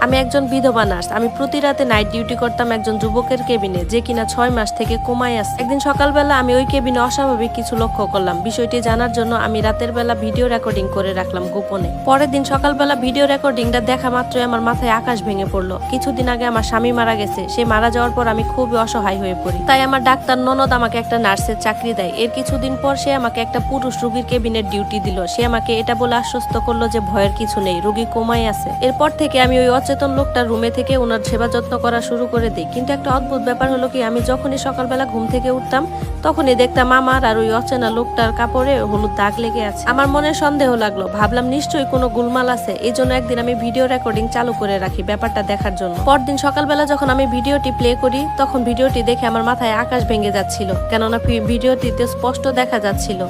আমি একজন বিধবা নার্স। আমি প্রতি রাতে নাইট ডিউটি করতাম একজন যুবকের কেবিনে, যে কিনা 6 মাস থেকে কোমায় আছে। একদিন সকালবেলা আমি ওই কেবিনে অস্বাভাবিক কিছু লক্ষ্য করলাম। বিষয়টি জানার জন্য আমি রাতের বেলা ভিডিও রেকর্ডিং করে রাখলাম গোপনে। পরের দিন সকালবেলা ভিডিও রেকর্ডিংটা দেখা মাত্রই আমার মাথায় আকাশ ভেঙে পড়লো। কিছুদিন আগে আমার স্বামী মারা গেছে। সে মারা যাওয়ার পর আমি খুবই অসহায় হয়ে পড়ি। তাই আমার ডাক্তার ননদ আমাকে একটা নার্সের চাকরি দেয়। এর কিছুদিন পর সে আমাকে একটা পুরুষ রোগীর কেবিনের ডিউটি দিল। সে আমাকে এটা বলে আশ্বস্ত করলো যে ভয়ের কিছু নেই, রোগী কোমায় আছে। এরপর থেকে আমি ওই অচেতন লোকটার রুমে থেকে ওনার সেবা যত্ন করা শুরু করে দিই। কিন্তু একটা অদ্ভুত ব্যাপার হলো কি, আমি যখনই সকালবেলা ঘুম থেকে উঠতাম তখনই দেখতাম আমার আর ওই অচেনা লোকটার কাপড়ে হলুদ দাগ লেগে আছে। আমার মনে সন্দেহ লাগলো, ভাবলাম নিশ্চয়ই কোনো গুলমাল আছে। এই জন্য একদিন আমি ভিডিও রেকর্ডিং চালু করে রাখি ব্যাপারটা দেখার জন্য। পরদিন সকালবেলা যখন আমি ভিডিওটি প্লে করি তখন ভিডিওটি দেখে আমার মাথায় আকাশ ভেঙে যাচ্ছিল, কেননা ভিডিওটিতে স্পষ্ট দেখা যাচ্ছিল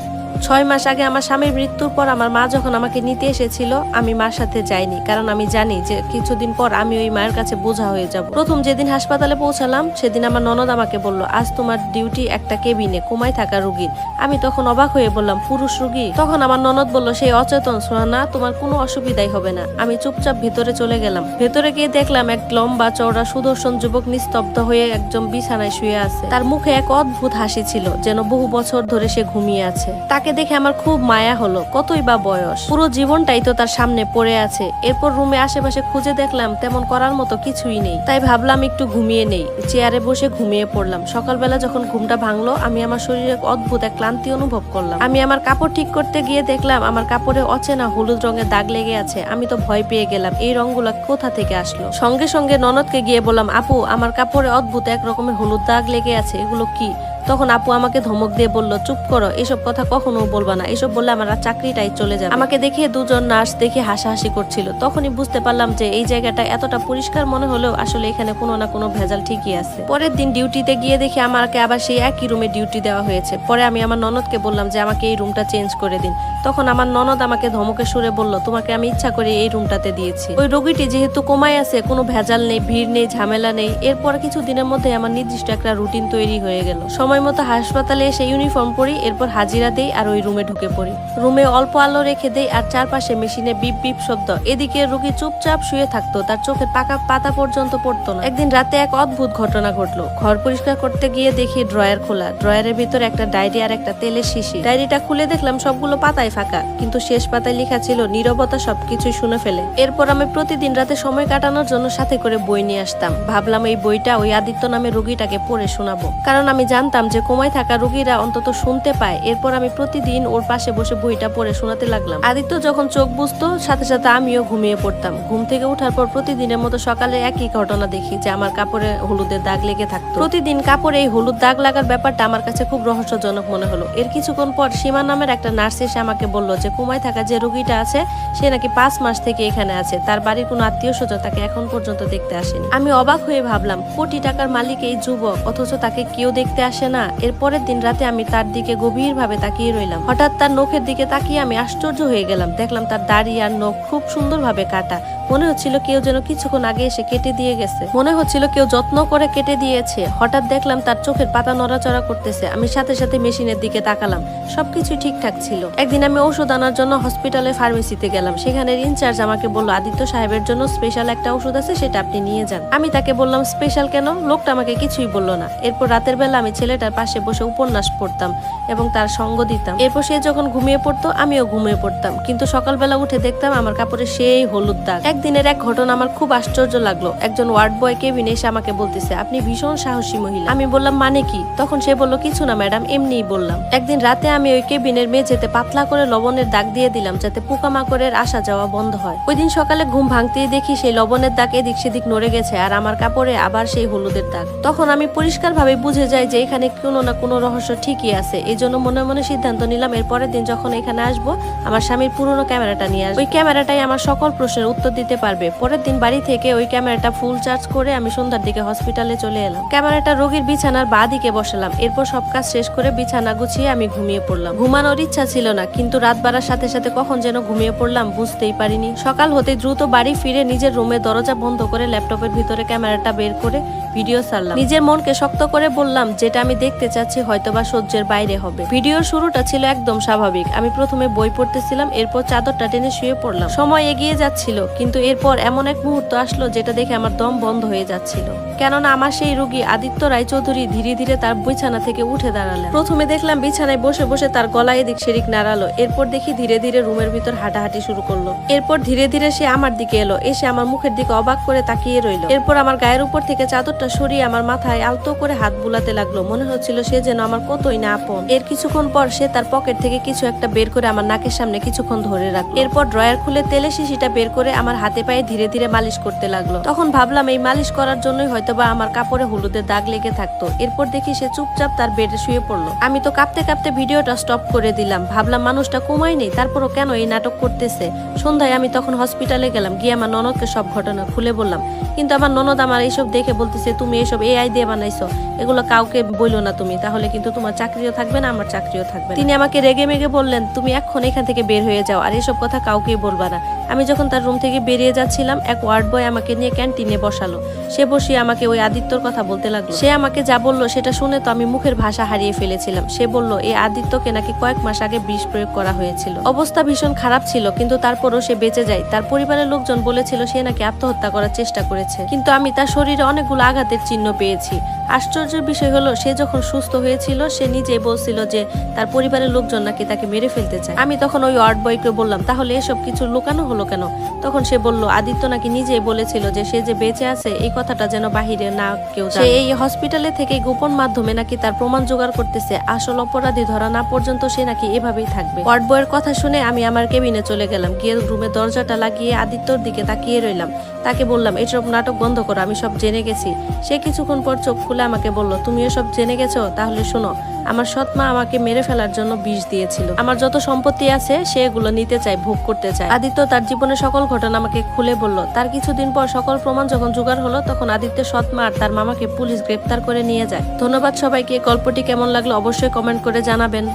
6 মাস আগে আমার স্বামীর মৃত্যুর পর আমার মা যখন আমাকে নিতে এসেছিল আমি মার সাথে যাইনি, কারণ আমি জানি যে কিছুদিন পর আমি ওই মায়ের কাছে বোঝা হয়ে যাব। প্রথম যেদিন হাসপাতালে পৌঁছালাম সেদিন আমার ননদ আমাকে বলল, আজ তোমার ডিউটি একটা কেবিনে কোমায় থাকা রোগীর। আমি তখন অবাক হয়ে বললাম, পুরুষ রোগী? তখন আমার ননদ বলল, সেই অচেতন সোহানা, তোমার কোনো অসুবিধাই হবে না। আমি চুপচাপ ভেতরে চলে গেলাম। ভেতরে গিয়ে দেখলাম এক লম্বা চওড়া সুদর্শন যুবক নিস্তব্ধ হয়ে একজন বিছানায় শুয়ে আছে। তার মুখে এক অদ্ভুত হাসি ছিল, যেন বহু বছর ধরে সে ঘুমিয়ে আছে। তাকে দেখে আমার খুব মায়া হলো। কতই বা বয়স, পুরো জীবনটাই তো তার সামনে পড়ে আছে। এরপর রুমে আশেপাশে খুঁজে দেখলাম তেমন করার মতো কিছুই নেই। তাই ভাবলাম একটু ঘুমিয়ে নেই। চেয়ারে বসে ঘুমিয়ে পড়লাম। সকালবেলা যখন ঘুমটা ভাঙলো আমি আমার শরীরে অদ্ভুত এক ক্লান্তি অনুভব করলাম। আমি আমার কাপড় ঠিক করতে গিয়ে দেখলাম আমার কাপড়ে অচেনা হলুদ রঙের দাগ লেগে আছে। আমি তো ভয় পেয়ে গেলাম, এই রঙগুলো কোথা থেকে আসলো। সঙ্গে সঙ্গে ননদকে গিয়ে বললাম, আপু আমার কাপড়ে অদ্ভুত এক রকমের হলুদ দাগ লেগে আছে, এগুলো কি? তখন আপু আমাকে ধমক দিয়ে বলল, চুপ করো, এসব কথা কখনো বলবা না, এসব বললে আমার চাকরিটাই চলে যাবে। আমাকে দেখে দুজন নার্স দেখে হাসাহাসি করছিল। তখনই বুঝতে পারলাম যে এই জায়গাটা এতটা পরিষ্কার মনে হলেও আসলে এখানে কোনো না কোনো ভেজাল ঠিকই আছে। পরের দিন ডিউটিতে গিয়ে দেখি আমাকে আবার সেই একই রুমে ডিউটি দেওয়া হয়েছে। পরে আমি আমার ননদকে বললাম যে আমাকে এই রুমটা চেঞ্জ করে দিন। তখন আমার ননদ আমাকে ধমকের সুরে বলল, তোমাকে আমি ইচ্ছা করে এই রুমটাতে দিয়েছি। ওই রোগীটি যেহেতু কোমায় আছে, কোনো ভেজাল নেই, ভিড় নেই, ঝামেলা নেই। এরপর কিছু দিনের মধ্যে আমার নির্দিষ্ট একটা রুটিন তৈরি হয়ে গেল। সময় মতো হাসপাতালে এসে ইউনিফর্ম পরি, এরপর হাজিরা দেই আর ওই রুমে ঢুকে পড়ি। রুমে অল্প আলো রেখে দেই আর চারপাশে মেশিনে বিপ বিপ শব্দ। এদিকে রোগী চুপচাপ শুয়ে থাকতো, তার চোখের পাকা পাতা পর্যন্ত পড়তো না। একদিন রাতে এক অদ্ভুত ঘটনা ঘটলো। ঘর পরিষ্কার করতে গিয়ে দেখি ড্রয়ার খোলা। ড্রয়ারের ভিতরে একটা ডায়েরি আর একটা তেলের শিশি। ডায়েরিটা খুলে দেখলাম সবগুলো পাতায় ফাঁকা, কিন্তু শেষ পাতায় লেখা ছিল, নীরবতা সবকিছুই শুনে ফেলে। এরপর আমি প্রতিদিন রাতে সময় কাটানোর জন্য সাথে করে বই নিয়ে আসতাম। ভাবলাম এই বইটা ওই আদিত্য নামে রোগীটাকে পড়ে শোনাবো, কারণ আমি জানতাম যে কোমায় থাকা রোগীরা অন্তত শুনতে পায়। এরপর আমি প্রতিদিন ওর পাশে বসে বইটা পড়ে শোনাতে লাগলাম। আদিত্য যখন চোখ বুঝতো সাথে সাথে আমিও ঘুমিয়ে পড়তাম। ঘুম থেকে ওঠার পর প্রতিদিনের মতো সকালে একই ঘটনা দেখি, যে আমার কাপড়ে হলুদের দাগ লেগে থাকতো। প্রতিদিন কাপড়ে এই হলুদ দাগ লাগার ব্যাপারটা আমার কাছে খুব রহস্যজনক মনে হলো। এর কিছুক্ষণ পর সীমা নামের একটা নার্স এসে আমাকে বলল যে কোমায় থাকা যে রোগীটা আছে সে নাকি 5 মাস থেকে এখানে আছে। তার বাড়ির কোনো আত্মীয় স্বজন তাকে এখন পর্যন্ত দেখতে আসেনি। আমি অবাক হয়ে ভাবলাম, কোটি টাকার মালিক এই যুবক, অথচ তাকে কেউ দেখতে আসে না। এরপরের দিন রাতে আমি তার দিকে গভীরভাবে তাকিয়ে রইলাম। হঠাৎ তার নখের দিকে তাকিয়ে আমি আশ্চর্য হয়ে গেলাম। দেখলাম তার দাড়ি আর নখ খুব সুন্দরভাবে কাটা। মনে হচ্ছিল কেউ যেন কিছুক্ষণ আগে এসে কেটে দিয়ে গেছে। মনে হচ্ছিল কেউ যত্ন করে কেটে দিয়েছে। হঠাৎ দেখলাম তার চোখের পাতা নড়াচড়া করতেছে। আমি সাথে সাথে মেশিনের দিকে তাকালাম, সবকিছু ঠিকঠাক ছিল। একদিন আমি ওষুধ আনার জন্য হসপিটালের ফার্মেসিতে গেলাম। সেখানের ইনচার্জ আমাকে বলল, আদিত্য সাহেবের জন্য স্পেশাল একটা ওষুধ আছে, সেটা আপনি নিয়ে যান। আমি তাকে বললাম, স্পেশাল কেন? লোকটা আমাকে কিছুই বলল না। এরপর রাতের বেলা আমি ছেলেটার পাশে বসে উপন্যাস পড়তাম এবং তার সঙ্গ দিতাম। এরপর সে যখন ঘুমিয়ে পড়তো আমিও ঘুমিয়ে পড়তাম, কিন্তু সকালবেলা উঠে দেখতাম আমার কাপড়ে সেই হলুদ দাগ। একদিনের এক ঘটনা আমার খুব আশ্চর্য লাগলো। একজন ওয়ার্ড বয় কেবিনে এসে আমাকে বলতেছে, আপনি ভীষণ সাহসী মহিলা। আমি বললাম, মানে কি? তখন সে বলল, কিছু না ম্যাডাম, এমনিই বললাম। একদিন রাতে আমি ওই কেবিনের মেঝেতে পাতলা করে লবণের দাগ দিয়ে দিলাম, যাতে পোকামাকড়ের আসা যাওয়া বন্ধ হয়। ওই দিন সকালে ঘুম ভাঙতেই দেখি সেই লবণের দাগ এদিক সেদিক নড়ে গেছে আর আমার কাপড়ে আবার সেই হলুদের দাগ। তখন আমি পরিষ্কার ভাবে বুঝে যাই যে এখানে কোনো না কোনো রহস্য ঠিকই আছে। এই জন্য মনে মনে সিদ্ধান্ত নিলাম, এর পরের দিন যখন এখানে আসবো আমার স্বামীর পুরনো ক্যামেরাটা নিয়ে আসবো। ওই ক্যামেরাটাই আমার সকল প্রশ্নের উত্তর দিতে পারবে। পরের দিন বাড়ি থেকে ওই ক্যামেরাটা ফুল চার্জ করে আমি সন্ধ্যার দিকে হসপিটালে চলে এলাম। ক্যামেরাটা রোগীর বিছানার বাঁ দিকে বসালাম। এরপর সব কাজ শেষ করে বিছানা গুছিয়ে আমি ঘুমিয়ে পড়লাম। ঘুমানোর ইচ্ছা ছিল না, কিন্তু রাত বাড়ার সাথে সাথে কখন যেন ঘুমিয়ে পড়লাম বুঝতেই পারিনি। সকাল হতে দ্রুত বাড়ি ফিরে নিজের রুমে দরজা বন্ধ করে ল্যাপটপের ভিতরে ক্যামেরাটা বের করে ভিডিও ছাড়লাম। নিজের মনকে শক্ত করে বললাম, যেটা আমি দেখতে চাচ্ছি হয়তোবা সহ্যের বাইরে হবে। ভিডিওর শুরুটা ছিল একদম স্বাভাবিক। আমি প্রথমে বই পড়তেছিলাম, এরপর চাদরটা টেনে শুয়ে পড়লাম। সময় এগিয়ে যাচ্ছিল, কিন্তু এরপর এমন এক মুহূর্ত আসলো যেটা দেখে আমার দম বন্ধ হয়ে যাচ্ছিল। কেননা আমার সেই রোগী আদিত্য রায়চৌধুরী ধীরে ধীরে তার বিছানা থেকে উঠে দাঁড়ালেন। প্রথমে দেখলাম বিছানায় বসে বসে তার গলায় এদিক সেদিক নাড়ালো, এরপর দেখি ধীরে ধীরে রুমের ভিতর হাঁটাহাঁটি শুরু করলো। এরপর ধীরে ধীরে সে আমার দিকে এলো, এসে আমার মুখের দিকে অবাক করে তাকিয়ে রইল। এরপর আমার গায়ের উপর থেকে চাদরটা সরিয়ে আমার মাথায় আলতো করে হাত বুলাতে লাগলো। মনে হচ্ছিল সে যেন আমার কতই না আপন। এর কিছুক্ষণ পর সে তার পকেট থেকে কিছু একটা বের করে আমার নাকের সামনে কিছুক্ষণ ধরে রাখলো। এরপর ড্রয়ার খুলে তেলে শিশিটা বের করে আমার হাতে পায়ে ধীরে ধীরে মালিশ করতে লাগলো। তখন ভাবলাম এই মালিশ করার জন্যই হয়তোবা আমার কাপড়ে হলুদের দাগ লেগে থাকতো। এরপর দেখি সে চুপচাপ তার বেডে শুয়ে পড়লো। আমি তো কাঁপতে কাঁপতে ভিডিওটা স্টপ করে দিলাম। ভাবলাম মানুষটা কমাই নেই, তারপরও কেন এই নাটক করতেছে। সন্ধ্যায় আমি তখন হসপিটালে গেলাম, গিয়ে আমার ননদকে সব ঘটনা খুলে বললাম। কিন্তু আমার ননদ আমার এইসব দেখে বলতেছে, তুমি এসব AI দিয়ে বানাইছো, এগুলো কাউকে বইলো না তুমি, তাহলে কিন্তু তোমার চাকরিও থাকবে না, আমার চাকরিও থাকবে না। তিনি আমাকে রেগে মেগে বললেন, তুমি এখন এখান থেকে বের হয়ে যাও, আর এসব কথা কাউকেই বলবা না। আমি যখন তার রুম থেকে বেরিয়ে যাচ্ছিলাম, এক ওয়ার্ড বয় আমাকে নিয়ে ক্যান্টিনে বসালো। সে বসিয়ে আমাকে ওই আদিত্যর কথা বলতে লাগলো। সে আমাকে যা বললো সেটা শুনে তো আমি মুখের ভাষা হারিয়ে ফেলেছিলাম। সে বলল এই আদিত্যকে নাকি কয়েক মাস আগে বিষ প্রয়োগ করা হয়েছিল। অবস্থা ভীষণ খারাপ ছিল, কিন্তু তারপরও সে বেঁচে যায়। তার পরিবারের লোকজন বলেছিল সে নাকি আত্মহত্যা করার চেষ্টা করেছে, কিন্তু আমি তার শরীরে অনেকগুলো আঘাতের চিহ্ন পেয়েছি। আশ্চর্যের বিষয় হলো সে যখন সুস্থ হয়েছিল সে নিজেই বলছিল যে তার পরিবারের লোকজন নাকি তাকে মেরে ফেলতে চায়। আমি তখন ওই ওয়ার্ড বয়কে বললাম, তাহলে এসব কিছু লুকানো হলো কেন? তখন সে বলল, আদিত্য নাকি নিজেই বলেছিল যে সে যে বেঁচে আছে এই কথাটা যেন বাহিরে না কেউ জানে। সে এই হসপিটালে থেকে গোপন মাধ্যমে নাকি তার প্রমাণ জোগাড় করতেছে। আসল অপরাধী ধরা না পর্যন্ত সে নাকি এভাবেই থাকবে। ওয়ার্ড বয়ের কথা শুনে আমি আমার কেবিনে চলে গেলাম। গিয়ে রুমের দরজাটা লাগিয়ে আদিত্যর দিকে তাকিয়ে রইলাম। তাকে বললাম, এসব নাটক বন্ধ করো, আমি সব জেনে গেছি। সে কিছুক্ষণ পর চোখ খুলে আমাকে বলল, তুমিও সব জেনে গেছো? তাহলে শোনো, আমার সৎ মা আমাকে মেরে ফেলার জন্য বিষ দিয়েছিল। আমার যত সম্পত্তি আছে সে এগুলো নিতে চায়, ভোগ করতে চায়। আদিত্য তার জীবনের সকল ঘটনা আমাকে খুলে বলল। তার কিছুদিন পর সকল প্রমাণ যখন জোগাড় হলো, তখন আদিত্যের সৎ মা আর তার মামাকে পুলিশ গ্রেপ্তার করে নিয়ে যায়। ধন্যবাদ সবাইকে। গল্পটি কেমন লাগলো অবশ্যই কমেন্ট করে জানাবেন।